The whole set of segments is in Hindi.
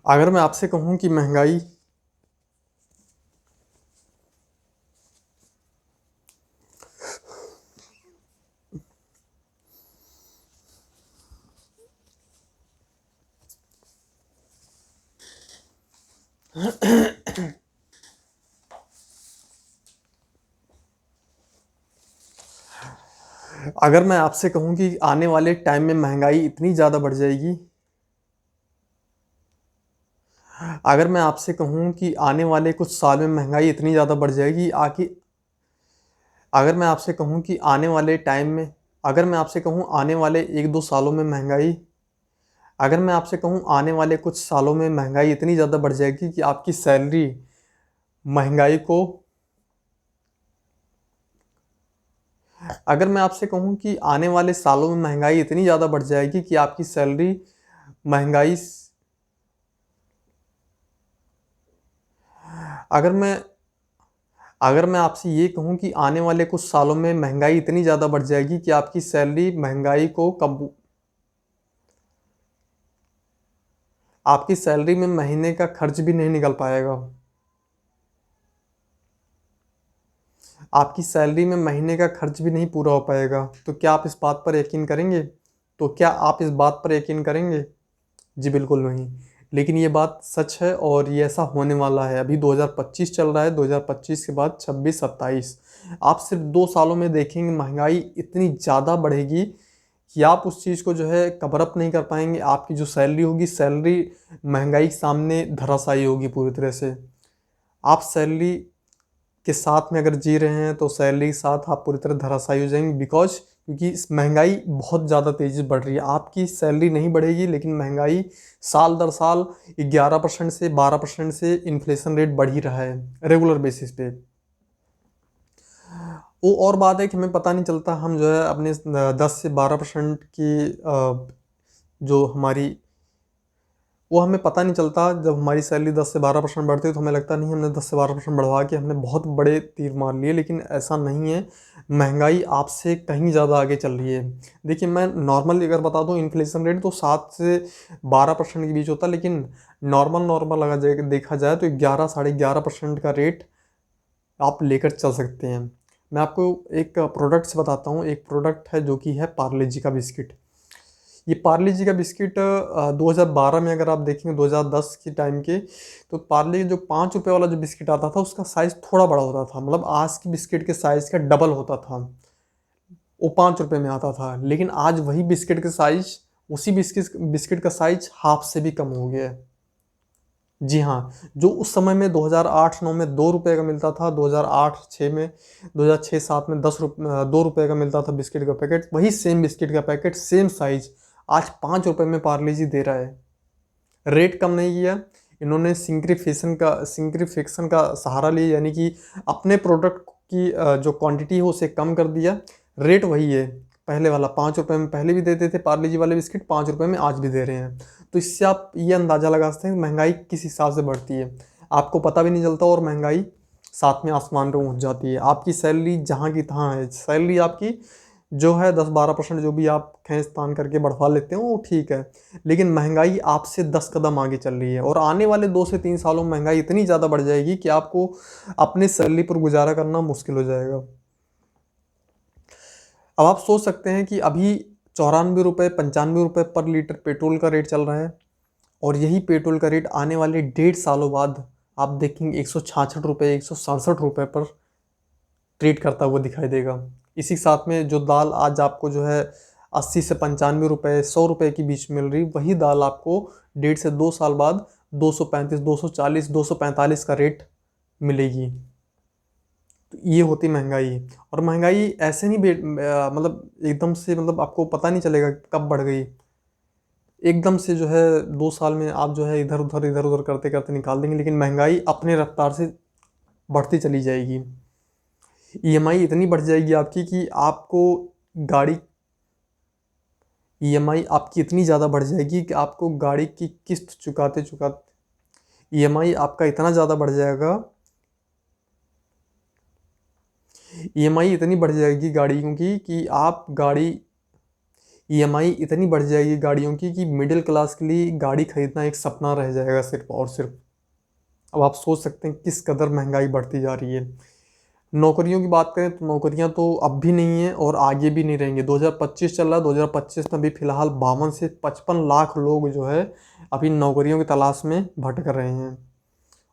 अगर मैं आपसे कहूँ कि महंगाई अगर मैं आपसे कहूँ कि आने वाले टाइम में महंगाई इतनी ज़्यादा बढ़ जाएगी, अगर मैं आपसे कहूँ कि आने वाले कुछ साल में महंगाई इतनी ज़्यादा बढ़ जाएगी आकि अगर मैं आपसे कहूँ कि आने वाले टाइम में अगर मैं आपसे कहूँ आने वाले 1-2 सालों में महंगाई अगर मैं आपसे कहूँ आने वाले कुछ सालों में महंगाई इतनी ज़्यादा बढ़ जाएगी कि आपकी सैलरी महंगाई को अगर मैं आपसे कहूँ कि आने वाले सालों में महंगाई इतनी ज़्यादा बढ़ जाएगी कि आपकी सैलरी महंगाई अगर मैं अगर मैं आपसे ये कहूँ कि आने वाले कुछ सालों में महंगाई इतनी ज़्यादा बढ़ जाएगी कि आपकी सैलरी महंगाई को कब आपकी सैलरी में महीने का खर्च भी नहीं निकल पाएगा। आपकी सैलरी में महीने का खर्च भी नहीं पूरा हो पाएगा। तो क्या आप इस बात पर यकीन करेंगे? तो क्या आप इस बात पर यकीन करेंगे? जी बिल्कुल नहीं। लेकिन ये बात सच है और ये ऐसा होने वाला है। अभी 2025 चल रहा है, 2025 के बाद 26-27 आप सिर्फ 2 सालों में देखेंगे महंगाई इतनी ज़्यादा बढ़ेगी कि आप उस चीज़ को जो है कवर अप नहीं कर पाएंगे। आपकी जो सैलरी होगी, सैलरी महंगाई के सामने धराशायी होगी पूरी तरह से। आप सैलरी के साथ में अगर जी रहे हैं तो सैलरी के साथ आप पूरी तरह धराशायी हो जाएंगे, बिकॉज क्योंकि इस महंगाई बहुत ज़्यादा तेज़ी से बढ़ रही है। आपकी सैलरी नहीं बढ़ेगी लेकिन महंगाई साल दर साल 11% से 12% से इन्फ्लेशन रेट बढ़ ही रहा है रेगुलर बेसिस पे। वो और बात है कि हमें पता नहीं चलता, हम जो है अपने 10 से 12% की जो हमारी वो हमें पता नहीं चलता। जब हमारी सैलरी 10 से 12% बढ़ती है तो हमें लगता नहीं हमने 10 से 12% बढ़वा के हमने बहुत बड़े तीर मार लिए, लेकिन ऐसा नहीं है। महंगाई आपसे कहीं ज़्यादा आगे चल रही है। देखिए, मैं नॉर्मली अगर बता दूं, इन्फ्लेशन रेट तो 7 से 12% के बीच होता है, लेकिन नॉर्मल अगर देखा जाए तो 11-11.5% का रेट आप लेकर चल सकते हैं। मैं आपको एक प्रोडक्ट से बताता हूँ। एक प्रोडक्ट है जो कि है पार्ले जी का बिस्किट। ये पार्ले जी का बिस्किट 2012 में अगर आप देखेंगे, 2010 के टाइम के, तो पार्ले जो 5 रुपये वाला जो बिस्किट आता था उसका साइज़ थोड़ा बड़ा होता था, मतलब आज की बिस्किट के साइज़ का डबल होता था। वो 5 रुपये में आता था, लेकिन आज वही बिस्किट का साइज उसी बिस्किट का साइज हाफ से भी कम हो गया है। जी हाँ, जो उस समय में 2008-9 में 2 रुपये का मिलता था, 2008-6 में, 2006-7 में 2 रुपये का मिलता था बिस्किट का पैकेट, वही सेम बिस्किट का पैकेट सेम साइज आज 5 रुपये में पार्ले जी दे रहा है। रेट कम नहीं किया इन्होंने, सिंक्रिफिकेशन का सहारा लिया, यानी कि अपने प्रोडक्ट की जो क्वांटिटी है उसे कम कर दिया। रेट वही है पहले वाला, 5 रुपये में पहले भी देते थे पार्ले जी वाले बिस्किट, 5 रुपये में आज भी दे रहे हैं। तो इससे आप ये अंदाज़ा लगा सकते हैं कि महंगाई किस हिसाब से बढ़ती है। आपको पता भी नहीं चलता और महंगाई साथ में आसमान पर पहुँच जाती है। आपकी सैलरी जहाँ की तहाँ है, सैलरी आपकी जो है 10-12% जो भी आप खींच तान करके बढ़वा लेते हो वो ठीक है, लेकिन महंगाई आपसे 10 कदम आगे चल रही है और आने वाले 2 से 3 सालों में महंगाई इतनी ज़्यादा बढ़ जाएगी कि आपको अपने सैलरी पर गुजारा करना मुश्किल हो जाएगा। अब आप सोच सकते हैं कि अभी 94 रुपये 95 रुपये पर लीटर पेट्रोल का रेट चल रहा है और यही पेट्रोल का रेट आने वाले 1.5 सालों बाद आप देखेंगे 166 रुपये 167 रुपये पर ट्रेड करता हुआ दिखाई देगा। इसी के साथ में जो दाल आज आपको जो है 80 से 95 रुपये 100 रुपये के बीच मिल रही, वही दाल आपको 1.5 से 2 साल बाद 235 240 245 का रेट मिलेगी। तो ये होती महंगाई। और महंगाई ऐसे नहीं मतलब एकदम से, मतलब आपको पता नहीं चलेगा कब बढ़ गई। एकदम से जो है 2 साल में आप जो है इधर उधर करते करते निकाल देंगे, लेकिन महंगाई अपने रफ्तार से बढ़ती चली जाएगी। ईएमआई इतनी बढ़ जाएगी आपकी कि आपको गाड़ी ईएमआई आपकी इतनी ज़्यादा बढ़ जाएगी कि आपको गाड़ी की किस्त चुकाते चुकाते ईएमआई आपका इतना ज़्यादा बढ़ जाएगा। ईएमआई इतनी बढ़ जाएगी गाड़ियों की कि आप गाड़ी ईएमआई इतनी बढ़ जाएगी गाड़ियों की कि मिडिल क्लास के लिए गाड़ी खरीदना एक सपना रह जाएगा सिर्फ और सिर्फ। अब आप सोच सकते हैं किस कदर महंगाई बढ़ती जा रही है। नौकरियों की बात करें तो नौकरियां तो अब भी नहीं है और आगे भी नहीं रहेंगे। 2025 चल रहा है, 2025 में भी फिलहाल 52 से 55 लाख लोग जो है अभी नौकरियों की तलाश में भटक रहे हैं।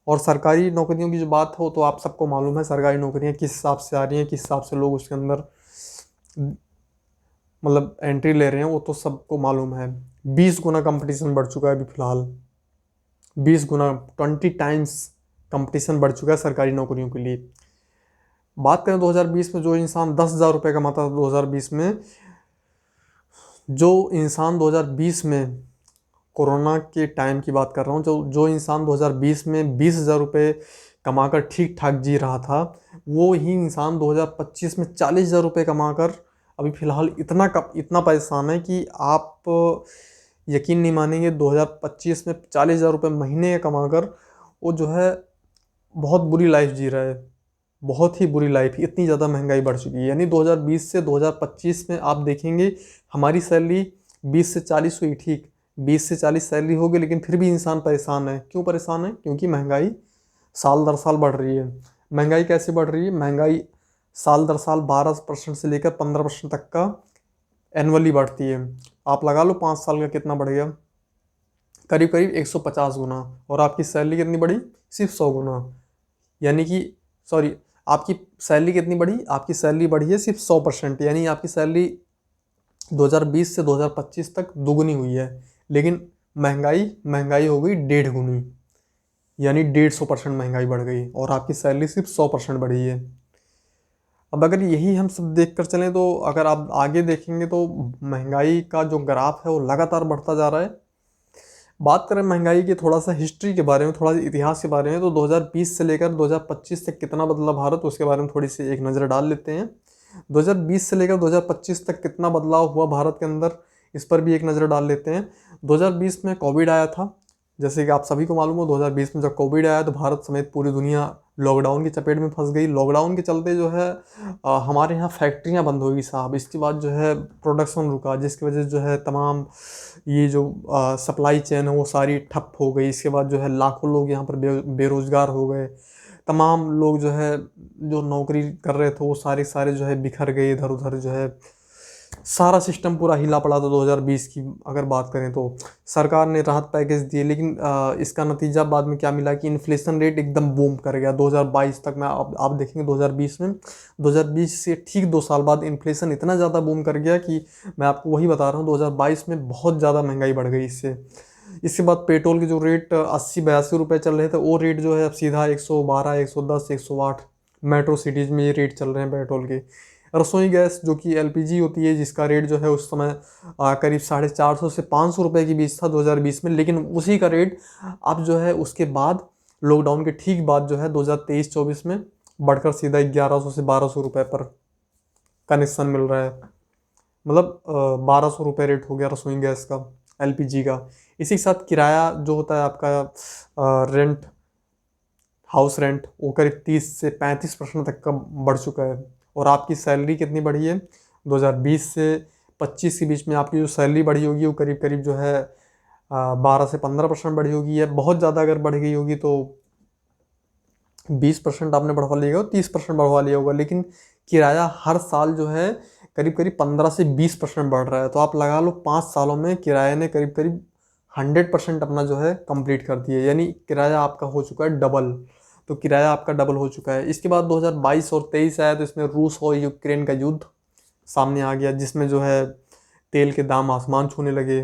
और सरकारी नौकरियों की जो बात हो तो आप सबको मालूम है सरकारी नौकरियां किस हिसाब से आ रही हैं, किस हिसाब से लोग उसके अंदर मतलब एंट्री ले रहे हैं, वो तो सबको मालूम है। 20 गुना कंपटीशन बढ़ चुका है अभी फिलहाल, 20 गुना 20 टाइम्स कंपटीशन बढ़ चुका है सरकारी नौकरियों के लिए। बात करें 2020 में, जो इंसान 10,000 रुपये कमाता था 2020 में, जो इंसान 2020 में कोरोना के टाइम की बात कर रहा हूँ, जो इंसान 2020 में 20,000 रुपये कमाकर ठीक ठाक जी रहा था, वो ही इंसान 2025 में 40,000 रुपये कमाकर अभी फ़िलहाल इतना परेशान है कि आप यकीन नहीं मानेंगे। 2025 में 40,000 रुपये महीने कमाकर वो जो है बहुत बुरी लाइफ जी रहा है, बहुत ही बुरी लाइफ। इतनी ज़्यादा महंगाई बढ़ चुकी है। यानी 2020 से 2025 में आप देखेंगे हमारी सैलरी 20 से 40 हुई, ठीक 20 से 40 सैलरी होगी, लेकिन फिर भी इंसान परेशान है। क्यों परेशान है? क्योंकि महंगाई साल दर साल बढ़ रही है। महंगाई कैसे बढ़ रही है? महंगाई साल दर साल 12% से लेकर 15% तक का एनुअली बढ़ती है। आप लगा लो 5 साल का कितना बढ़ गया, करीब करीब 150 गुना। और आपकी सैलरी कितनी बढ़ी? सिर्फ 100 गुना। यानी कि सॉरी, आपकी सैलरी कितनी बढ़ी? आपकी सैलरी बढ़ी है सिर्फ 100%। यानी आपकी सैलरी 2020 से 2025 तक दुगनी हुई है, लेकिन महंगाई हो गई 1.5 गुनी। यानी 150% महंगाई बढ़ गई और आपकी सैलरी सिर्फ 100% बढ़ी है। अब अगर यही हम सब देख कर चलें तो अगर आप आगे देखेंगे तो महंगाई का जो ग्राफ है वो लगातार बढ़ता जा रहा है। बात करें महंगाई की थोड़ा सा हिस्ट्री के बारे में, थोड़ा सा इतिहास के बारे में, तो 2020 से लेकर 2025 तक कितना बदला भारत, उसके बारे में थोड़ी सी एक नज़र डाल लेते हैं। 2020 से लेकर 2025 तक कितना बदलाव हुआ भारत के अंदर, इस पर भी एक नज़र डाल लेते हैं। 2020 में कोविड आया था। जैसे कि आप सभी को मालूम हो, 2020 में जब कोविड आया तो भारत समेत पूरी दुनिया लॉकडाउन की चपेट में फंस गई। लॉकडाउन के चलते जो है हमारे यहाँ फैक्ट्रियाँ बंद हो गई साहब। इसके बाद जो है प्रोडक्शन रुका, जिसकी वजह से जो है तमाम ये जो सप्लाई चेन है वो सारी ठप हो गई। इसके बाद जो है लाखों लोग यहाँ पर बेरोज़गार हो गए। तमाम लोग जो है जो नौकरी कर रहे थे वो सारे जो है बिखर गए इधर उधर। जो है सारा सिस्टम पूरा हिला पड़ा था। 2020 की अगर बात करें तो सरकार ने राहत पैकेज दिए, लेकिन इसका नतीजा बाद में क्या मिला कि इन्फ्लेशन रेट एकदम बूम कर गया 2022 तक में। आप देखेंगे 2020 से ठीक 2 साल बाद इन्फ्लेशन इतना ज़्यादा बूम कर गया कि मैं आपको वही बता रहा हूँ, 2022 में बहुत ज़्यादा महंगाई बढ़ गई इससे। इसके बाद पेट्रोल के जो रेट 80-82 रुपये चल रहे थे, वो रेट जो है अब सीधा 112, 110, 108 मेट्रो सिटीज़ में ये रेट चल रहे हैं पेट्रोल के। रसोई गैस जो कि एलपीजी होती है, जिसका रेट जो है उस समय करीब 450 से 500 रुपये के बीच था 2020 में, लेकिन उसी का रेट अब जो है उसके बाद लॉकडाउन के ठीक बाद जो है 2023-24 में बढ़कर सीधा 1100 से 1200 रुपये पर कनेक्शन मिल रहा है। मतलब 1200 रुपये रेट हो गया रसोई गैस का, एलपीजी का। इसी के साथ किराया जो होता है आपका रेंट, हाउस रेंट, वो करीब 30 से 35% तक का बढ़ चुका है। और आपकी सैलरी कितनी बढ़ी है? 2020 से 25 के बीच में आपकी जो सैलरी बढ़ी होगी वो करीब करीब जो है 12 से 15% बढ़ी होगी। या बहुत ज़्यादा अगर बढ़ गई होगी तो 20% आपने बढ़वा लिया होगा, 30% बढ़वा लिया होगा। लेकिन किराया हर साल जो है करीब करीब 15 से 20% बढ़ रहा है। तो आप लगा लो 5 सालों में किराए ने करीब करीब 100% अपना जो है कंप्लीट कर दिया। यानी किराया आपका हो चुका है डबल। तो किराया आपका डबल हो चुका है। इसके बाद 2022 और 23 आया तो इसमें रूस और यूक्रेन का युद्ध सामने आ गया, जिसमें जो है तेल के दाम आसमान छूने लगे।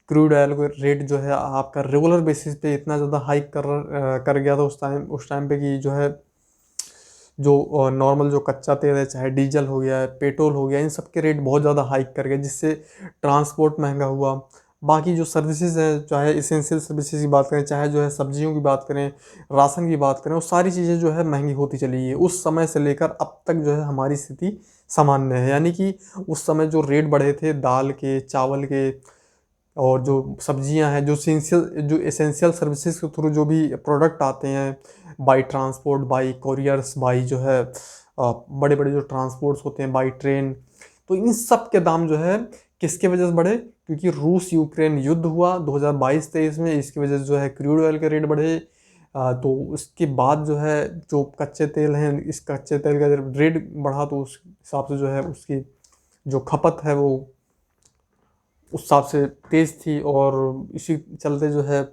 क्रूड ऑयल का रेट जो है आपका रेगुलर बेसिस पे इतना ज़्यादा हाइक कर गया था उस टाइम पे कि जो है जो नॉर्मल जो कच्चा तेल है, चाहे डीजल हो गया, पेट्रोल हो गया, इन सब के रेट बहुत ज़्यादा हाइक कर गए, जिससे ट्रांसपोर्ट महंगा हुआ। बाकी जो सर्विसेज हैं, चाहे इसेंशियल सर्विसेज की बात करें, चाहे जो है सब्जियों की बात करें, राशन की बात करें, वो सारी चीज़ें जो है महंगी होती चली है। उस समय से लेकर अब तक जो है हमारी स्थिति सामान्य है। यानी कि उस समय जो रेट बढ़े थे दाल के, चावल के, और जो सब्जियां हैं, जो एसेंशियल सर्विसेज के थ्रू जो भी प्रोडक्ट आते हैं, by transport, by couriers, by जो है बड़े बड़े जो ट्रांसपोर्ट्स होते हैं बाई ट्रेन, तो इन सब के दाम जो है किसके वजह से बढ़े, क्योंकि रूस यूक्रेन युद्ध हुआ 2022-23 में, इसकी वजह से जो है क्रूड ऑयल के रेट बढ़े। तो उसके बाद जो है जो कच्चे तेल हैं, इस कच्चे तेल का जब रेट बढ़ा तो उस हिसाब से जो है उसकी जो खपत है वो उस हिसाब से तेज़ थी, और इसी चलते जो है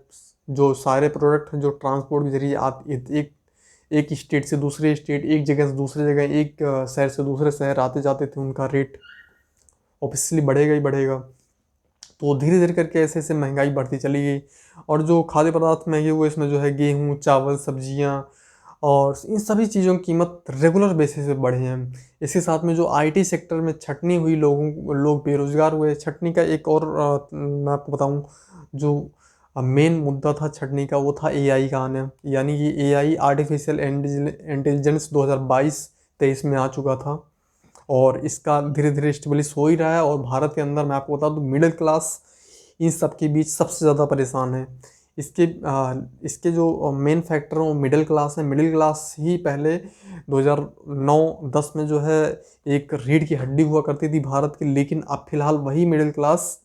जो सारे प्रोडक्ट हैं जो ट्रांसपोर्ट के जरिए एक स्टेट से दूसरे स्टेट, एक जगह से दूसरी जगह, एक शहर से दूसरे शहर आते जाते थे, उनका रेट ऑब्वियसली बढ़ेगा ही बढ़ेगा। तो धीरे धीरे करके ऐसे ऐसे महंगाई बढ़ती चली गई, और जो खाद्य पदार्थ महंगे हुए इसमें जो है गेहूँ, चावल, सब्जियाँ और इन सभी चीज़ों की कीमत रेगुलर बेसिस पे बढ़े हैं। इसके साथ में जो आईटी सेक्टर में छटनी हुई, लोग बेरोजगार हुए। छटनी का एक और मैं आपको बताऊं, जो मेन मुद्दा था छटनी का, वो था एआई का आना। यानी कि एआई आर्टिफिशियल इंटेलिजेंस 2022-23 में आ चुका था, और इसका धीरे धीरे स्टेब्लिश हो ही रहा है। और भारत के अंदर मैं आपको बता दूं, मिडिल क्लास इन सब के बीच सबसे ज़्यादा परेशान है। इसके जो मेन फैक्टर हैं वो मिडिल क्लास है। मिडिल क्लास ही पहले 2009-10 में जो है एक रीढ़ की हड्डी हुआ करती थी भारत की, लेकिन अब फिलहाल वही मिडिल क्लास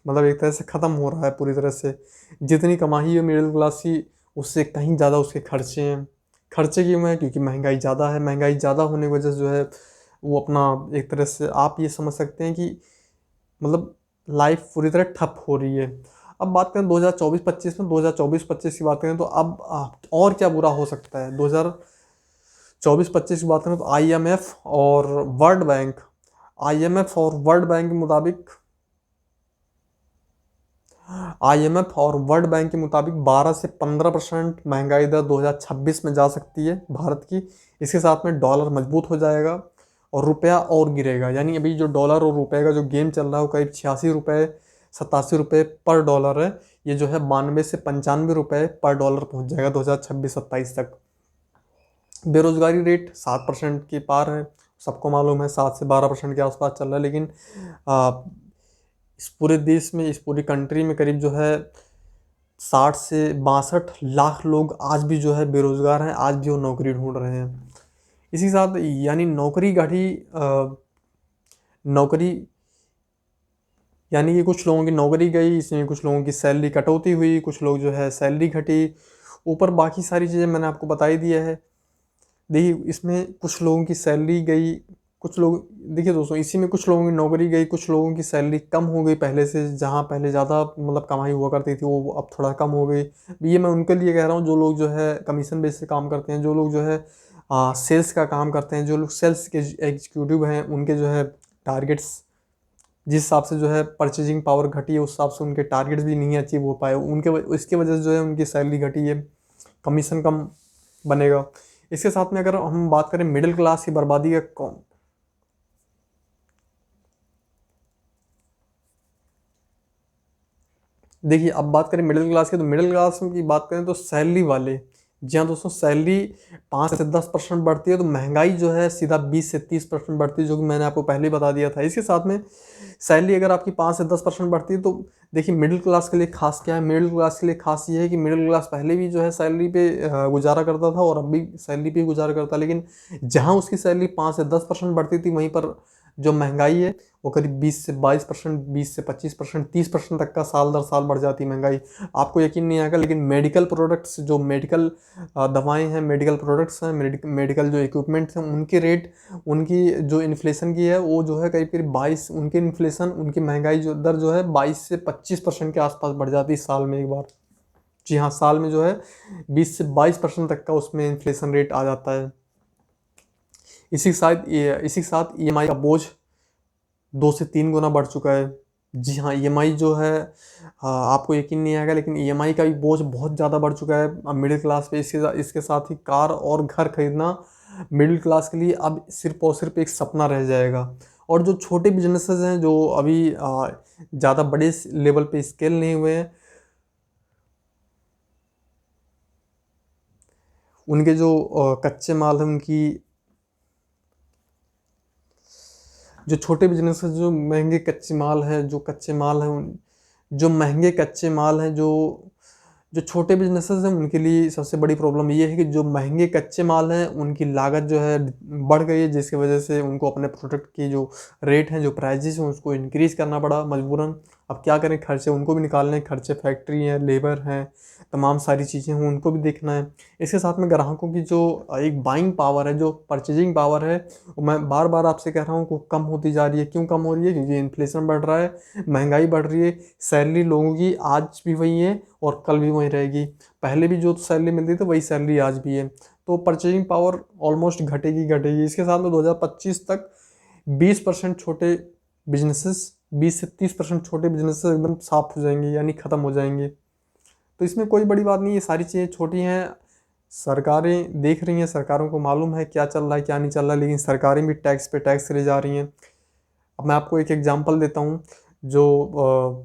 मतलब एक तरह से ख़त्म हो रहा है पूरी तरह से। जितनी कमाई है मिडिल क्लास की, उससे कहीं ज़्यादा उसके खर्चे हैं। खर्चे क्यों हैं? क्योंकि महंगाई ज़्यादा है। महंगाई ज़्यादा होने की वजह से जो है वो अपना एक तरह से आप ये समझ सकते हैं कि मतलब लाइफ पूरी तरह ठप हो रही है। अब बात करें 2024-25 में, 2024-25 की बात करें तो अब और क्या बुरा हो सकता है। 2024-25 की बात करें तो आईएमएफ और वर्ल्ड बैंक के मुताबिक 12 से 15% महंगाई दर 2026 में जा सकती है भारत की। इसके साथ में डॉलर मजबूत हो जाएगा और रुपया और गिरेगा। यानी अभी जो डॉलर और रुपये का जो गेम चल रहा है वो करीब 86 रुपये 87 रुपये पर डॉलर है। ये जो है 92 से 95 रुपये पर डॉलर पहुंच जाएगा 2026-27 तक। बेरोजगारी रेट 7% के पार है, सबको मालूम है 7 से 12% के आसपास चल रहा है। लेकिन इस पूरे देश में, इस पूरी कंट्री में करीब जो है 60 से 62 लाख लोग आज भी जो है बेरोजगार हैं, आज भी वो नौकरी ढूंढ रहे हैं। इसी साथ यानी नौकरी यानी कि कुछ लोगों की नौकरी गई, इसमें कुछ लोगों की सैलरी कटौती हुई, कुछ लोग जो है सैलरी घटी, ऊपर बाकी सारी चीज़ें मैंने आपको बता ही दिया है। देखिए इसमें कुछ लोगों की सैलरी गई, कुछ लोग, देखिए दोस्तों, इसी में कुछ लोगों की नौकरी गई, कुछ लोगों की सैलरी कम हो गई पहले से। जहाँ पहले ज़्यादा मतलब कमाई हुआ करती थी वो अब थोड़ा कम हो गई। ये मैं उनके लिए कह रहा हूँ जो लोग जो है कमीशन बेस से काम करते हैं, जो लोग जो है सेल्स का काम करते हैं, जो लोग सेल्स के एग्जीक्यूटिव हैं, उनके जो है टारगेट्स जिस हिसाब से जो है परचेजिंग पावर घटी है, उस हिसाब से उनके टारगेट्स भी नहीं अचीव हो पाए, इसके वजह से जो है उनकी सैलरी घटी है, कमीशन कम बनेगा। इसके साथ में अगर हम बात करें मिडिल क्लास की बर्बादी का, कौन देखिए अब बात करें मिडिल क्लास की, तो मिडिल क्लास की बात करें तो सैलरी वाले, जी हाँ दोस्तों, सैलरी 5 से 10% बढ़ती है तो महंगाई जो है सीधा 20 से 30% बढ़ती है, जो कि मैंने आपको पहले ही बता दिया था। इसके साथ में सैलरी अगर आपकी 5 से 10% बढ़ती है तो देखिए मिडिल क्लास के लिए खास क्या है। मिडिल क्लास के लिए खास ये है कि मिडिल क्लास पहले भी जो है सैलरी पे गुजारा करता था और अब भी सैलरी पे गुजारा करता है, लेकिन जहाँ उसकी सैलरी 5 से 10% बढ़ती थी, वहीं पर जो महंगाई है वो करीब 20 से 22%, 20 से 25%, 30% तक का साल दर साल बढ़ जाती है महंगाई। आपको यकीन नहीं आएगा, लेकिन मेडिकल प्रोडक्ट्स, जो मेडिकल दवाएं हैं, मेडिकल प्रोडक्ट्स हैं, मेडिकल जो इक्विपमेंट्स हैं, उनके रेट, उनकी जो इन्फ्लेशन की है वो जो है करीब करीब 22, उनकी महंगाई जो दर जो है 22 से 25% के आसपास बढ़ जाती है साल में एक बार। जी हाँ, साल में जो है 20 से 22% तक का उसमें इन्फ्लेशन रेट आ जाता है। इसी के साथ ईएमआई का बोझ 2 से 3 गुना बढ़ चुका है। जी हाँ, ईएमआई जो है आपको यकीन नहीं आएगा, लेकिन ईएमआई का भी बोझ बहुत ज़्यादा बढ़ चुका है अब मिडिल क्लास पे। इसके साथ ही कार और घर खरीदना मिडिल क्लास के लिए अब सिर्फ और सिर्फ एक सपना रह जाएगा। और जो छोटे बिजनेसेस हैं, जो अभी ज़्यादा बड़े लेवल पे स्केल नहीं हुए हैं, उनके जो कच्चे माल हैं, उनकी जो छोटे बिजनेस जो महंगे कच्चे माल हैं, जो महंगे कच्चे माल हैं, जो जो छोटे बिजनेसेस हैं उनके लिए सबसे बड़ी प्रॉब्लम ये है कि जो महंगे कच्चे माल हैं उनकी लागत जो है बढ़ गई है, जिसकी वजह से उनको अपने प्रोडक्ट की जो रेट हैं, जो प्राइजेस हैं, उसको इंक्रीज़ करना पड़ा मजबूरन। अब क्या करें, खर्चे उनको भी निकालने हैं, खर्चे फैक्ट्री हैं, लेबर हैं, तमाम सारी चीज़ें हैं, उनको भी देखना है। इसके साथ में ग्राहकों की जो एक बाइंग पावर है, जो परचेजिंग पावर है, वो मैं बार बार आपसे कह रहा हूँ को कम होती जा रही है। क्यों कम हो रही है? क्योंकि इन्फ्लेशन बढ़ रहा है, महंगाई बढ़ रही है, सैलरी लोगों की आज भी वही है और कल भी वही रहेगी। पहले भी जो सैलरी मिलती थी वही सैलरी आज भी है, तो परचेजिंग पावर ऑलमोस्ट घटेगी घटेगी। इसके साथ में 2025 तक 20% छोटे बिजनेसेस, 20 से 30% छोटे बिजनेसेस एकदम साफ हो जाएंगे, यानी ख़त्म हो जाएंगे। तो इसमें कोई बड़ी बात नहीं है, सारी चीज़ें छोटी हैं, सरकारें देख रही हैं, सरकारों को मालूम है क्या चल रहा है क्या नहीं चल रहा है, लेकिन सरकारें भी टैक्स पे टैक्स ले जा रही हैं। अब मैं आपको एक एग्जांपल देता हूँ। जो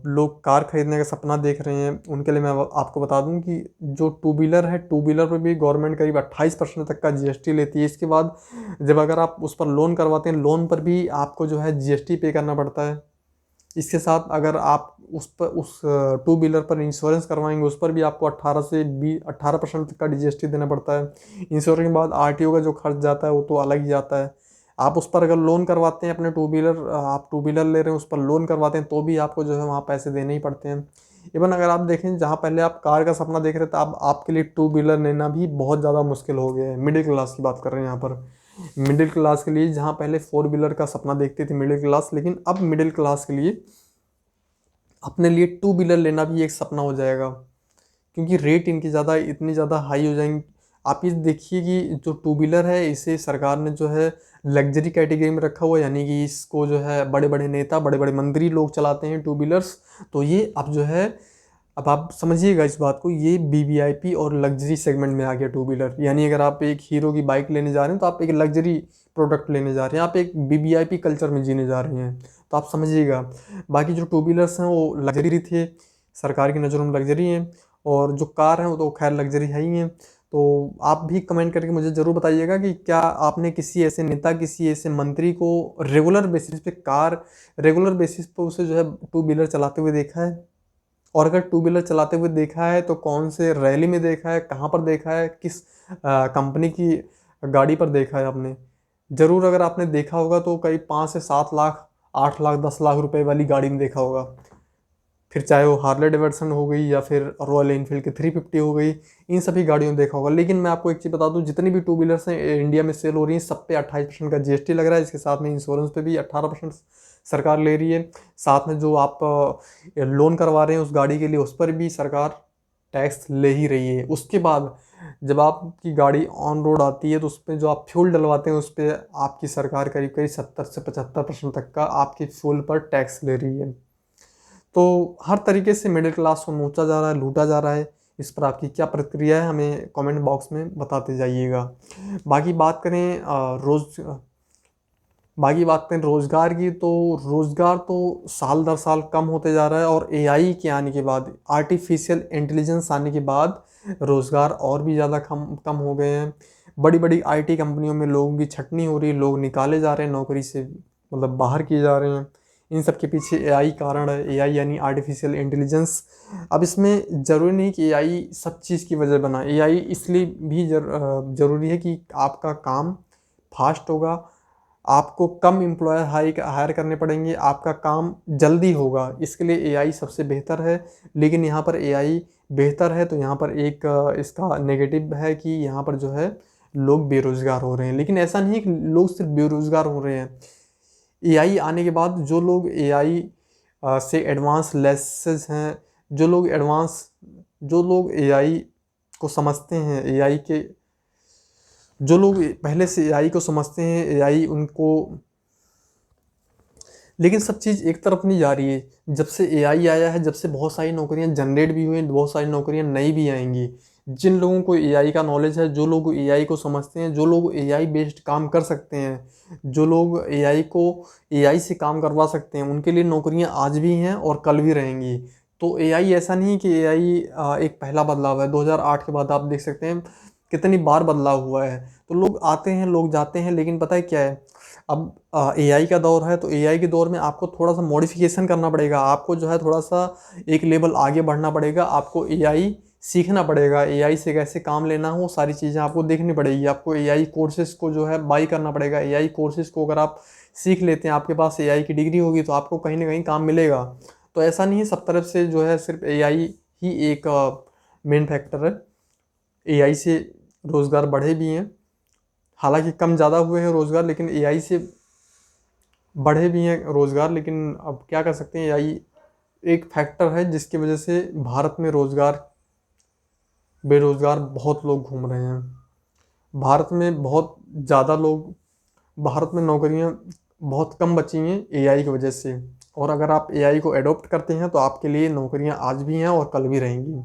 लोग कार खरीदने का सपना देख रहे हैं उनके लिए मैं आपको बता दूं कि जो टू व्हीलर है, टू व्हीलर पर भी गवर्नमेंट करीब 28% तक का जीएसटी लेती है। इसके बाद जब अगर आप उस पर लोन करवाते हैं, लोन पर भी आपको जो है जीएसटी पे करना पड़ता है। इसके साथ अगर आप उस टू व्हीलर पर इंश्योरेंस करवाएंगे, उस पर भी आपको 18% तक का जीएसटी देना पड़ता है। इंश्योरेंस के बाद आरटीओ का जो खर्च जाता है वो तो अलग ही जाता है। आप उस पर अगर लोन करवाते हैं अपने टू व्हीलर, आप टू व्हीलर ले रहे हैं, उस पर लोन करवाते हैं, तो भी आपको जो है वहाँ पैसे देने ही पड़ते हैं। इवन अगर आप देखें, जहाँ पहले आप कार का सपना देख रहे थे, अब आपके लिए टू व्हीलर लेना भी बहुत ज़्यादा मुश्किल हो गया है। मिडिल क्लास की बात कर रहे हैं यहाँ पर। मिडिल क्लास के लिए जहाँ पहले फोर व्हीलर का सपना देखती थी मिडिल क्लास, लेकिन अब मिडिल क्लास के लिए अपने लिए टू व्हीलर लेना भी एक सपना हो जाएगा, क्योंकि रेट इनकी इतनी ज़्यादा हाई हो जाएंगी। आप ये देखिए कि जो टू व्हीलर है इसे सरकार ने जो है लग्जरी कैटेगरी में रखा हुआ है, यानी कि इसको जो है बड़े बड़े नेता, बड़े बड़े मंत्री लोग चलाते हैं टू व्हीलर्स। तो ये अब जो है, अब आप समझिएगा इस बात को, ये वीवीआईपी और लग्जरी सेगमेंट में आ गया टू व्हीलर। यानी अगर आप एक हीरो की बाइक लेने जा रहे हैं तो आप एक लग्जरी प्रोडक्ट लेने जा रहे हैं, आप एक वीवीआईपी कल्चर में जीने जा रहे हैं, तो आप समझिएगा। बाकी जो टू व्हीलर्स हैं वो लग्जरी थे, सरकार की नज़रों में लग्जरी हैं, और जो कार हैं वो तो खैर लग्जरी है ही हैं। तो आप भी कमेंट करके मुझे ज़रूर बताइएगा कि क्या आपने किसी ऐसे नेता, किसी ऐसे मंत्री को रेगुलर बेसिस पे उसे जो है टू व्हीलर चलाते हुए देखा है? और अगर टू व्हीलर चलाते हुए देखा है तो कौन से रैली में देखा है, कहाँ पर देखा है, किस कंपनी की गाड़ी पर देखा है आपने? ज़रूर अगर आपने देखा होगा तो करीब 5 से 7 लाख, 8 लाख, 10 लाख रुपए वाली गाड़ी में देखा होगा। फिर चाहे वो हार्ले डेविडसन हो गई या फिर रॉयल एनफील्ड की 350 हो गई, इन सभी गाड़ियों में देखा होगा। लेकिन मैं आपको एक चीज़ बता दूं, जितनी भी टू व्हीलर्स हैं इंडिया में सेल हो रही हैं, सब पे 28% का जीएसटी लग रहा है। इसके साथ में इंश्योरेंस पे भी 18% सरकार ले रही है। साथ में जो आप लोन करवा रहे हैं उस गाड़ी के लिए, उस पर भी सरकार टैक्स ले ही रही है। उसके बाद जब आपकी गाड़ी ऑन रोड आती है तो उस पर जो आप फ्यूल डलवाते हैं उस पर आपकी सरकार करीब करीब 70 से 75% तक का आपके फ्यूल पर टैक्स ले रही है। तो हर तरीके से मिडिल क्लास को नोचा जा रहा है, लूटा जा रहा है। इस पर आपकी क्या प्रतिक्रिया है, हमें कमेंट बॉक्स में बताते जाइएगा। बाकी बात करें रोज़गार की, तो रोज़गार तो साल दर साल कम होते जा रहा है, और एआई के आने के बाद, आर्टिफिशियल इंटेलिजेंस आने के बाद रोज़गार और भी ज़्यादा कम कम हो गए हैं। बड़ी बड़ी आईटी कंपनियों में लोगों की छटनी हो रही है, लोग निकाले जा रहे हैं नौकरी से, मतलब बाहर किए जा रहे हैं। इन सब के पीछे एआई कारण है, एआई यानी आर्टिफिशियल इंटेलिजेंस। अब इसमें ज़रूरी नहीं कि एआई सब चीज़ की वजह बना। एआई इसलिए भी ज़रूरी है कि आपका काम फास्ट होगा, आपको कम एम्प्लॉय हायर करने पड़ेंगे, आपका काम जल्दी होगा, इसके लिए एआई सबसे बेहतर है। लेकिन यहाँ पर एआई बेहतर है तो यहाँ पर एक इसका नेगेटिव है कि यहाँ पर जो है लोग बेरोज़गार हो रहे हैं। लेकिन ऐसा नहीं है कि लोग सिर्फ बेरोज़गार हो रहे हैं। एआई आने के बाद से एडवांस लेसेस हैं, जो लोग एआई को समझते हैं, जो लोग पहले से एआई को समझते हैं, एआई उनको, लेकिन सब चीज़ एक तरफ नहीं जा रही है। जब से एआई आया है, जब से बहुत सारी नौकरियां जनरेट भी हुई हैं, बहुत सारी नौकरियां नई भी आएंगी। जिन लोगों को एआई का नॉलेज है, जो लोग एआई को समझते हैं, जो लोग एआई बेस्ड काम कर सकते हैं, जो लोग एआई से काम करवा सकते हैं, उनके लिए नौकरियां आज भी हैं और कल भी रहेंगी। तो एआई ऐसा नहीं कि एआई एक पहला बदलाव है। 2008 के बाद आप देख सकते हैं कितनी बार बदलाव हुआ है। तो लोग आते हैं, लोग जाते हैं, लेकिन पता है क्या है, अब एआई का दौर है, तो एआई के दौर में आपको थोड़ा सा मॉडिफिकेशन करना पड़ेगा, आपको जो है थोड़ा सा एक लेवल आगे बढ़ना पड़ेगा, आपको एआई सीखना पड़ेगा, एआई से कैसे काम लेना है वो सारी चीज़ें आपको देखनी पड़ेगी। आपको एआई कोर्सेज़ को जो है बाई करना पड़ेगा। एआई कोर्सेज़ को अगर आप सीख लेते हैं, आपके पास एआई की डिग्री होगी, तो आपको कहीं ना कहीं काम मिलेगा। तो ऐसा नहीं है सब तरफ से जो है सिर्फ एआई ही एक मेन फैक्टर है। एआई से रोज़गार बढ़े भी हैं, हालांकि कम ज़्यादा हुए हैं रोज़गार, लेकिन एआई से बढ़े भी हैं रोज़गार। लेकिन अब क्या कर सकते हैं, एआई एक फैक्टर है जिसकी वजह से भारत में बेरोज़गार बहुत लोग घूम रहे हैं। भारत में बहुत ज़्यादा लोग भारत में नौकरियां बहुत कम बची हैं एआई की वजह से। और अगर आप एआई को एडॉप्ट करते हैं तो आपके लिए नौकरियां आज भी हैं और कल भी रहेंगी।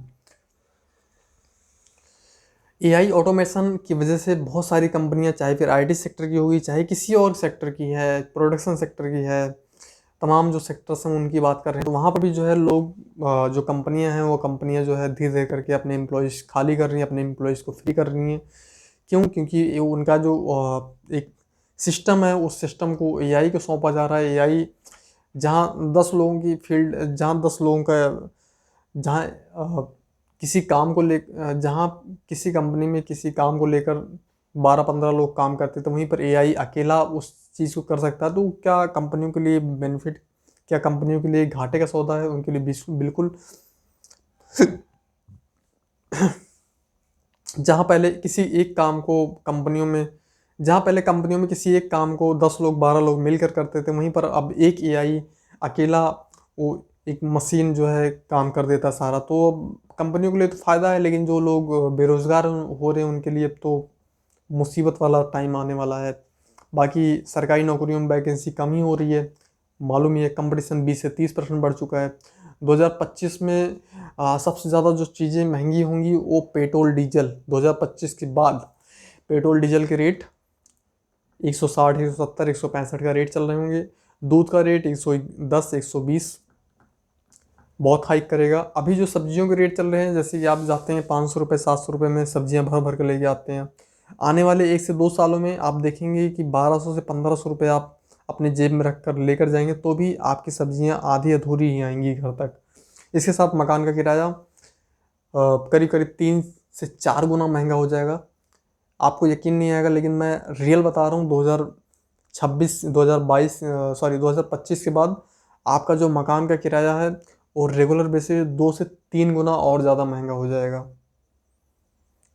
एआई ऑटोमेशन की वजह से बहुत सारी कंपनियां, चाहे फिर आईटी सेक्टर की होगी, चाहे किसी और सेक्टर की है, प्रोडक्शन सेक्टर की है, तमाम जो सेक्टर्स हैं उनकी बात कर रहे हैं, तो वहाँ पर भी जो है लोग जो कंपनियां हैं वो कंपनियां जो है धीरे धीरे करके अपने एम्प्लॉयज़ खाली कर रही हैं, अपने एम्प्लॉयज़ को फ्री कर रही हैं। क्यों? क्योंकि उनका जो एक सिस्टम है उस सिस्टम को एआई को सौंपा जा रहा है। एआई जहाँ 10 लोगों की फील्ड, जहाँ 10 लोगों का, जहाँ किसी काम को ले जहाँ किसी कंपनी में किसी काम को लेकर 12-15 लोग काम करते, तो वहीं पर एआई अकेला उस चीज़ को कर सकता है। तो क्या कंपनियों के लिए बेनिफिट, क्या कंपनियों के लिए घाटे का सौदा है? उनके लिए बिल्कुल। जहाँ पहले किसी एक काम को कंपनियों में जहाँ पहले कंपनियों में किसी एक काम को 10 लोग 12 लोग मिलकर करते थे, वहीं पर अब एक एआई अकेला, वो एक मशीन जो है काम कर देता सारा। तो कंपनियों के लिए तो फ़ायदा है, लेकिन जो लोग बेरोज़गार हो रहे हैं उनके लिए अब तो मुसीबत वाला टाइम आने वाला है। बाकी सरकारी नौकरियों में वैकेंसी कम ही हो रही है, मालूम ही है, कंपटीशन 20 से 30% बढ़ चुका है। 2025 में सबसे ज़्यादा जो चीज़ें महंगी होंगी वो पेट्रोल डीजल। 2025 के बाद पेट्रोल डीजल के रेट 160, 170, 165 का रेट चल रहे होंगे। दूध का रेट 110, 120 बहुत हाइक करेगा। अभी जो सब्जियों के रेट चल रहे हैं, जैसे कि आप जाते हैं 500 रुपये 700 रुपये में सब्जियां भर भर के लेके आते हैं, आने वाले 1 से 2 सालों में आप देखेंगे कि 1200 से 1500 रुपये आप अपने जेब में रख कर लेकर जाएंगे, तो भी आपकी सब्जियां आधी अधूरी ही आएंगी घर तक। इसके साथ मकान का किराया करीब करीब 3 से 4 गुना महंगा हो जाएगा। आपको यकीन नहीं आएगा, लेकिन मैं रियल बता रहा हूँ, 2025 के बाद आपका जो मकान का किराया है और रेगुलर बेसिस 2 से 3 गुना और ज़्यादा महंगा हो जाएगा।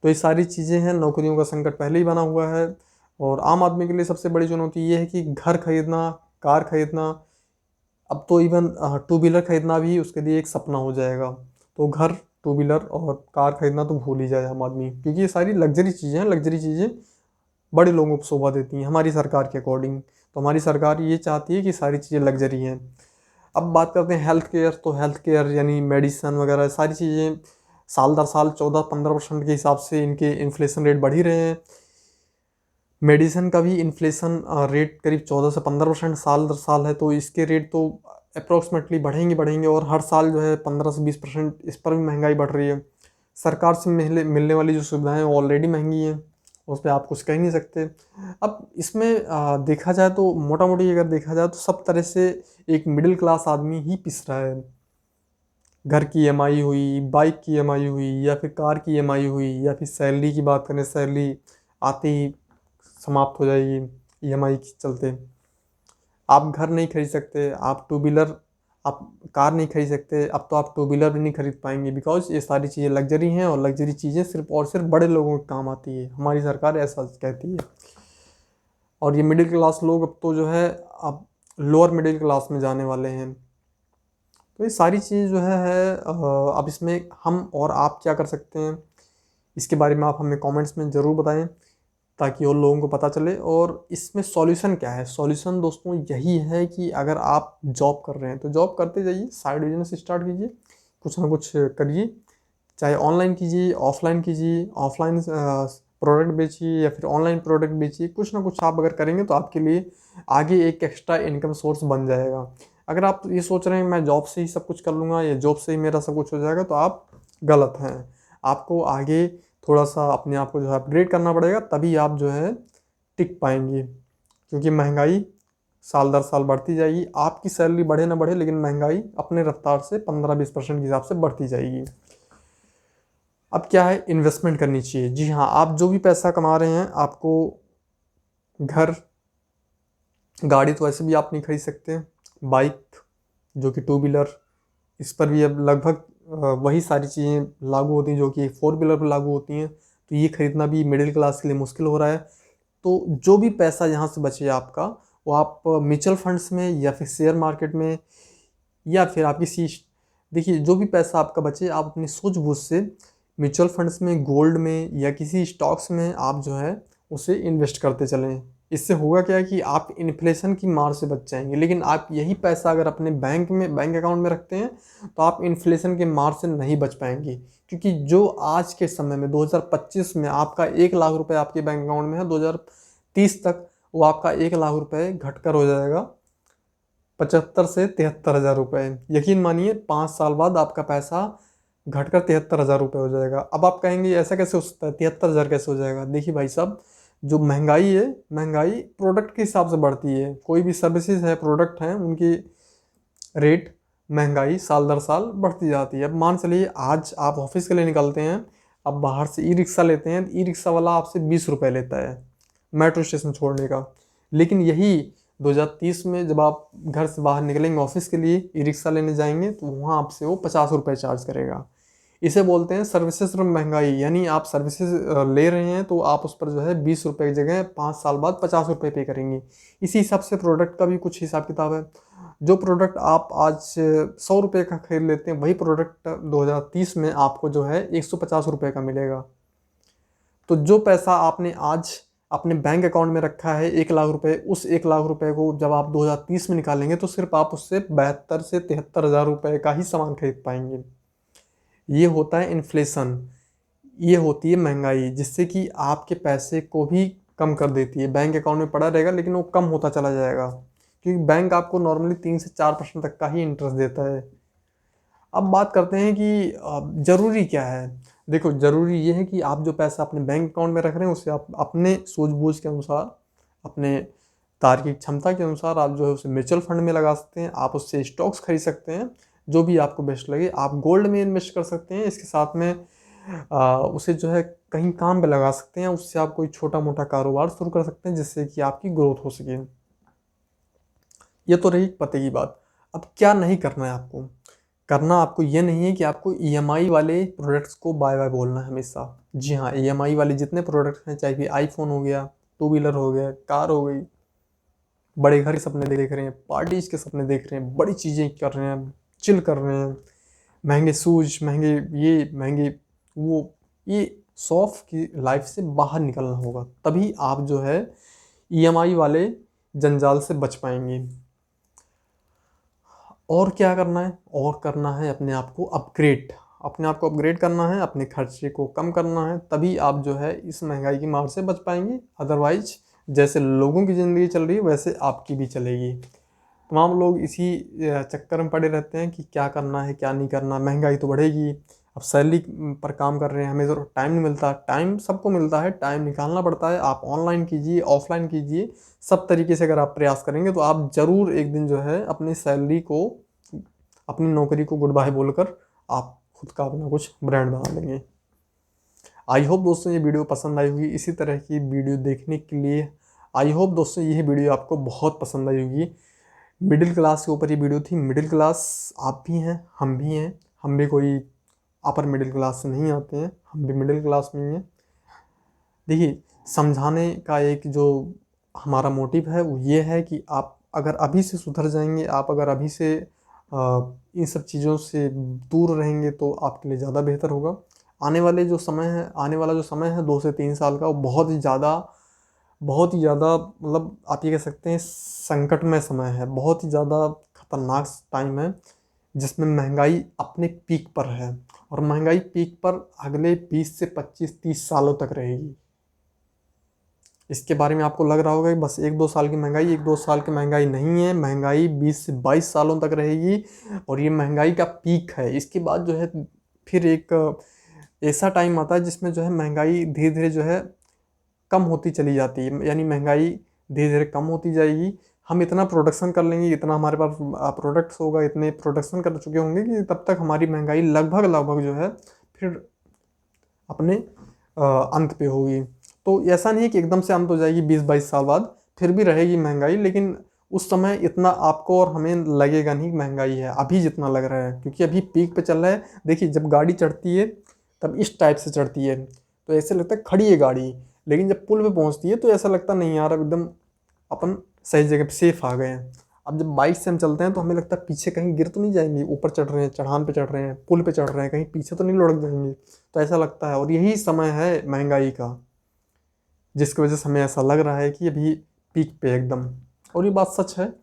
तो ये सारी चीज़ें हैं, नौकरियों का संकट पहले ही बना हुआ है। और आम आदमी के लिए सबसे बड़ी चुनौती ये है कि घर खरीदना, कार खरीदना, अब तो इवन टू व्हीलर खरीदना भी उसके लिए एक सपना हो जाएगा। तो घर, टू व्हीलर और कार खरीदना तो भूल ही जाए आम आदमी, क्योंकि ये सारी लग्जरी चीज़ें हैं। लग्जरी चीज़ें बड़े लोगों को शोभा देती हैं हमारी सरकार के अकॉर्डिंग। तो हमारी सरकार ये चाहती है कि सारी चीज़ें लग्जरी हैं। अब बात करते हैं हेल्थ केयर। तो हेल्थ केयर यानी मेडिसन वगैरह सारी चीज़ें साल दर साल 14-15% के हिसाब से इनके इन्फ्लेशन रेट बढ़ ही रहे हैं। मेडिसन का भी इन्फ्लेशन रेट करीब 14 से 15% साल दर साल है। तो इसके रेट तो अप्रॉक्सीमेटली बढ़ेंगे और हर साल जो है 15 से 20% इस पर भी महंगाई बढ़ रही है। सरकार से मिलने वाली जो सुविधाएं वो ऑलरेडी महंगी हैं, उस पर आप कुछ कह नहीं सकते। अब इसमें देखा जाए तो मोटा मोटी अगर देखा जाए तो सब तरह से एक मिडिल क्लास आदमी ही पिस रहा है। घर की ईएमआई हुई, बाइक की ईएमआई हुई, या फिर कार की ईएमआई हुई, या फिर सैलरी की बात करें, सैलरी आते ही समाप्त हो जाएगी ईएमआई के चलते। आप घर नहीं खरीद सकते, आप कार नहीं खरीद सकते। अब तो आप टू व्हीलर भी नहीं खरीद पाएंगे, बिकॉज ये सारी चीज़ें लग्जरी हैं और लग्जरी चीज़ें सिर्फ और सिर्फ बड़े लोगों के काम आती है, हमारी सरकार ऐसा कहती है। और ये मिडिल क्लास लोग अब तो जो है अब लोअर मिडिल क्लास में जाने वाले हैं। तो ये सारी चीज़ जो है अब इसमें हम और आप क्या कर सकते हैं, इसके बारे में आप हमें कमेंट्स में ज़रूर बताएं, ताकि और लोगों को पता चले। और इसमें सॉल्यूशन क्या है? सॉल्यूशन दोस्तों यही है कि अगर आप जॉब कर रहे हैं तो जॉब करते जाइए, साइड बिजनेस स्टार्ट कीजिए, कुछ ना कुछ करिए, चाहे ऑनलाइन कीजिए, ऑफलाइन कीजिए, ऑफलाइन प्रोडक्ट बेचिए या फिर ऑनलाइन प्रोडक्ट बेचिए। कुछ ना कुछ आप अगर करेंगे तो आपके लिए आगे एक एक्स्ट्रा इनकम सोर्स बन जाएगा। अगर आप ये सोच रहे हैं मैं जॉब से ही सब कुछ कर लूँगा या जॉब से ही मेरा सब कुछ हो जाएगा, तो आप गलत हैं। आपको आगे थोड़ा सा अपने आप को जो है अपग्रेड करना पड़ेगा, तभी आप जो है टिक पाएंगे। क्योंकि महंगाई साल दर साल बढ़ती जाएगी। आपकी सैलरी बढ़े ना बढ़े, लेकिन महंगाई अपने रफ्तार से 15-20% के हिसाब से बढ़ती जाएगी। अब क्या है, इन्वेस्टमेंट करनी चाहिए। जी हाँ, आप जो भी पैसा कमा रहे हैं, आपको घर, गाड़ी तो वैसे भी आप नहीं खरीद सकते, बाइक जो कि टू व्हीलर, इस पर भी अब लगभग वही सारी चीज़ें लागू होती हैं जो कि फोर व्हीलर पर लागू होती हैं। तो ये खरीदना भी मिडिल क्लास के लिए मुश्किल हो रहा है। तो जो भी पैसा यहाँ से बचे आपका, वो आप म्यूचुअल फंड्स में या फिर शेयर मार्केट में, या फिर आप किसी, देखिए जो भी पैसा आपका बचे आप अपनी सूझबूझ से म्यूचुअल फंड्स में, गोल्ड में या किसी स्टॉक्स में आप जो है उसे इन्वेस्ट करते चलें। इससे होगा क्या कि आप इन्फ्लेशन की मार से बच जाएंगे। लेकिन आप यही पैसा अगर अपने बैंक अकाउंट में रखते हैं तो आप इन्फ्लेशन के मार से नहीं बच पाएंगे। क्योंकि जो आज के समय में 2025 में आपका 1 लाख रुपए आपके बैंक अकाउंट में है, 2030 तक वो आपका 1 लाख रुपए घटकर हो जाएगा 75 से 73 हज़ार रुपये। यकीन मानिए 5 साल बाद आपका पैसा घटकर 73 हज़ार रुपये हो जाएगा। अब आप कहेंगे ऐसा कैसे हो सकता है, 73 हज़ार कैसे हो जाएगा? देखिए भाई साहब, जो महंगाई है, महंगाई प्रोडक्ट के हिसाब से बढ़ती है। कोई भी सर्विसेज है, प्रोडक्ट हैं, उनकी रेट, महंगाई साल दर साल बढ़ती जाती है। अब मान चलिए आज आप ऑफिस के लिए निकलते हैं, अब बाहर से ई रिक्शा लेते हैं, ई रिक्शा वाला आपसे 20 रुपये लेता है मेट्रो स्टेशन छोड़ने का। लेकिन यही 2030 में जब आप घर से बाहर निकलेंगे ऑफिस के लिए, ई रिक्शा लेने जाएंगे, तो वहाँ आपसे वो 50 रुपये चार्ज करेगा। इसे बोलते हैं सर्विसेज और महंगाई। यानी आप सर्विसेज ले रहे हैं तो आप उस पर जो है 20 रुपये की जगह 5 साल बाद 50 रुपये पे करेंगे। इसी हिसाब से प्रोडक्ट का भी कुछ हिसाब किताब है। जो प्रोडक्ट आप आज 100 रुपये का खरीद लेते हैं, वही प्रोडक्ट 2030 में आपको जो है 150 रुपये का मिलेगा। तो जो पैसा आपने आज अपने बैंक अकाउंट में रखा है 1 लाख रुपए, उस 1 लाख रुपए को जब आप 2030 में निकालेंगे तो सिर्फ आप उससे 72 से 73 हज़ार रुपये का ही सामान खरीद पाएंगे। ये होता है इन्फ्लेशन, ये होती है महंगाई, जिससे कि आपके पैसे को भी कम कर देती है। बैंक अकाउंट में पड़ा रहेगा लेकिन वो कम होता चला जाएगा, क्योंकि बैंक आपको नॉर्मली 3 से 4% तक का ही इंटरेस्ट देता है। अब बात करते हैं कि ज़रूरी क्या है। देखो, ज़रूरी ये है कि आप जो पैसा अपने बैंक अकाउंट में रख रहे हैं उसे आप अपने सूझबूझ के अनुसार, अपने तार्किक क्षमता के अनुसार आप जो है उसे म्यूचुअल फंड में लगा सकते हैं, आप उससे स्टॉक्स खरीद सकते हैं, जो भी आपको बेस्ट लगे। आप गोल्ड में इन्वेस्ट कर सकते हैं, इसके साथ में उसे जो है कहीं काम पे लगा सकते हैं, उससे आप कोई छोटा मोटा कारोबार शुरू कर सकते हैं जिससे कि आपकी ग्रोथ हो सके। ये तो रही पते की बात। अब क्या नहीं करना है आपको? करना आपको ये नहीं है कि आपको ईएमआई वाले प्रोडक्ट्स को बाय बाय बोलना है हमेशा। जी हाँ, ईएमआई वाले जितने प्रोडक्ट्स हैं, चाहे कि आईफोन हो गया, टू व्हीलर हो गया, कार हो गई, बड़े घर के सपने देख रहे हैं, पार्टीज के सपने देख रहे हैं, बड़ी चीज़ें कर रहे हैं, चिल कर रहे हैं, महंगे शूज, महंगे ये, महंगे वो, ये शौक की लाइफ से बाहर निकलना होगा, तभी आप जो है ईएमआई वाले जंजाल से बच पाएंगे। और क्या करना है? और करना है अपने आप को अपग्रेड, अपने आप को अपग्रेड करना है, अपने खर्चे को कम करना है, तभी आप जो है इस महंगाई की मार से बच पाएंगे। अदरवाइज जैसे लोगों की ज़िंदगी चल रही है वैसे आपकी भी चलेगी। तमाम लोग इसी चक्कर में पड़े रहते हैं कि क्या करना है क्या नहीं करना, महंगाई तो बढ़ेगी, अब सैलरी पर काम कर रहे हैं, हमें तो टाइम नहीं मिलता। टाइम सबको मिलता है, टाइम निकालना पड़ता है। आप ऑनलाइन कीजिए, ऑफलाइन कीजिए, सब तरीके से अगर आप प्रयास करेंगे तो आप ज़रूर एक दिन जो है अपनी सैलरी को, अपनी नौकरी को गुड बाय बोलकर आप खुद का अपना कुछ ब्रांड बना लेंगे। आई होप दोस्तों ये वीडियो पसंद आई होगी। इसी तरह की वीडियो देखने के लिए आई होप दोस्तों ये वीडियो आपको बहुत पसंद आई होगी। मिडिल क्लास के ऊपर ये वीडियो थी। मिडिल क्लास आप भी हैं, हम भी हैं, हम भी कोई अपर मिडिल क्लास से नहीं आते हैं, हम भी मिडिल क्लास में ही हैं। देखिए, समझाने का एक जो हमारा मोटिव है वो ये है कि आप अगर अभी से सुधर जाएंगे, आप अगर अभी से इन सब चीज़ों से दूर रहेंगे तो आपके लिए ज़्यादा बेहतर होगा। आने वाले जो समय है, आने वाला जो समय है 2 से 3 साल का, वो बहुत ही ज़्यादा मतलब आप ये कह सकते हैं संकटमय समय है, बहुत ही ज़्यादा खतरनाक टाइम है, जिसमें महंगाई अपने पीक पर है। और महंगाई पीक पर अगले 20 से 25-30 सालों तक रहेगी। इसके बारे में आपको लग रहा होगा कि बस 1-2 साल की महंगाई, 1-2 साल की महंगाई नहीं है, महंगाई 20 से 22 सालों तक रहेगी। और ये महंगाई का पीक है। इसके बाद जो है फिर एक ऐसा टाइम आता है जिसमें जो है महंगाई धीरे धीरे जो है कम होती चली जाती है। यानी महंगाई धीरे धीरे कम होती जाएगी। हम इतना प्रोडक्शन कर लेंगे, इतना हमारे पास प्रोडक्ट्स होगा, इतने प्रोडक्शन कर चुके होंगे कि तब तक हमारी महंगाई लगभग जो है फिर अपने अंत पे होगी। तो ऐसा नहीं है कि एकदम से अंत हो जाएगी 20-22 साल बाद, फिर भी रहेगी महंगाई, लेकिन उस समय इतना आपको और हमें लगेगा नहीं महंगाई है अभी जितना लग रहा है, क्योंकि अभी पीक पे चल रहा है। देखिए जब गाड़ी चढ़ती है तब इस टाइप से चढ़ती है, तो ऐसे लगता है खड़ी है गाड़ी, लेकिन जब पुल पे पहुंचती है तो ऐसा लगता नहीं यार एकदम अपन सही जगह पे सेफ आ गए हैं। अब जब बाइक से हम चलते हैं तो हमें लगता है पीछे कहीं गिर तो नहीं जाएंगे, ऊपर चढ़ रहे हैं, चढ़ान पे चढ़ रहे हैं, पुल पे चढ़ रहे हैं, कहीं पीछे तो नहीं लुढ़क जाएंगे, तो ऐसा लगता है। और यही समय है महंगाई का, जिसकी वजह से हमें ऐसा लग रहा है कि अभी पीक पे एकदम। और ये बात सच है,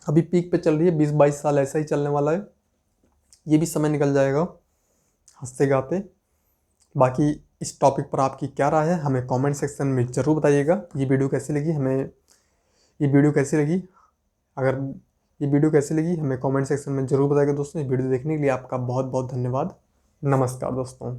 अभी पीक पे चल रही है, 20-22 साल ऐसा ही चलने वाला है, ये भी समय निकल जाएगा हंसते गाते। बाकी इस टॉपिक पर आपकी क्या राय है हमें कमेंट सेक्शन में ज़रूर बताइएगा। ये वीडियो कैसी लगी हमें, ये वीडियो कैसी लगी, अगर ये वीडियो कैसी लगी हमें कमेंट सेक्शन में ज़रूर बताइएगा दोस्तों। ये वीडियो देखने के लिए आपका बहुत बहुत धन्यवाद। नमस्कार दोस्तों।